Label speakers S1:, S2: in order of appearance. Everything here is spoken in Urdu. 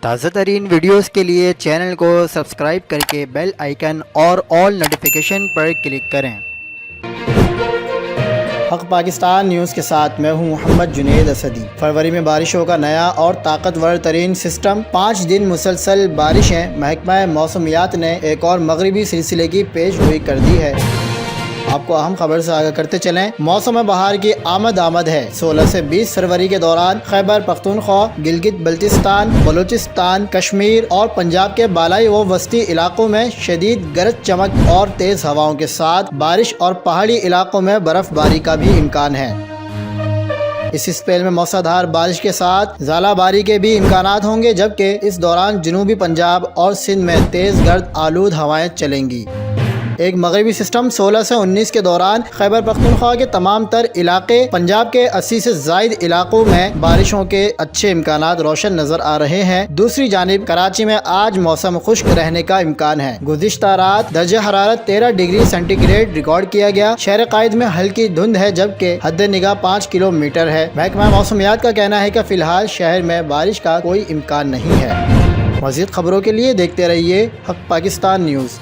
S1: تازہ ترین ویڈیوز کے لیے چینل کو سبسکرائب کر کے بیل آئیکن اور آل نوٹیفیکیشن پر کلک کریں۔ حق پاکستان نیوز کے ساتھ میں ہوں محمد جنید اسدی۔ فروری میں بارشوں کا نیا اور طاقتور ترین سسٹم، 5 دن مسلسل بارشیں۔ محکمہ موسمیات نے ایک اور مغربی سلسلے کی پیش گوئی کر دی ہے۔ آپ کو اہم خبر سے آگاہ کرتے چلیں۔ موسم بہار کی آمد ہے۔ 16 سے 20 فروری کے دوران خیبر پختونخوا، گلگت بلتستان، بلوچستان، کشمیر اور پنجاب کے بالائی و وسطی علاقوں میں شدید گرج چمک اور تیز ہواؤں کے ساتھ بارش اور پہاڑی علاقوں میں برف باری کا بھی امکان ہے۔ اس اسپیل میں موسلادھار بارش کے ساتھ ژالہ باری کے بھی امکانات ہوں گے، جبکہ اس دوران جنوبی پنجاب اور سندھ میں تیز گرد آلود ہوائیں چلیں گی۔ ایک مغربی سسٹم 16 سے 19 کے دوران خیبر پختونخوا کے تمام تر علاقے، پنجاب کے 80 سے زائد علاقوں میں بارشوں کے اچھے امکانات روشن نظر آ رہے ہیں۔ دوسری جانب کراچی میں آج موسم خشک رہنے کا امکان ہے۔ گزشتہ رات درجہ حرارت 13 ڈگری سینٹی گریڈ ریکارڈ کیا گیا۔ شہر قائد میں ہلکی دھند ہے، جبکہ حد نگاہ 5 کلومیٹر ہے۔ محکمہ موسمیات کا کہنا ہے کہ فی الحال شہر میں بارش کا کوئی امکان نہیں ہے۔ مزید خبروں کے لیے دیکھتے رہیے حق پاکستان نیوز۔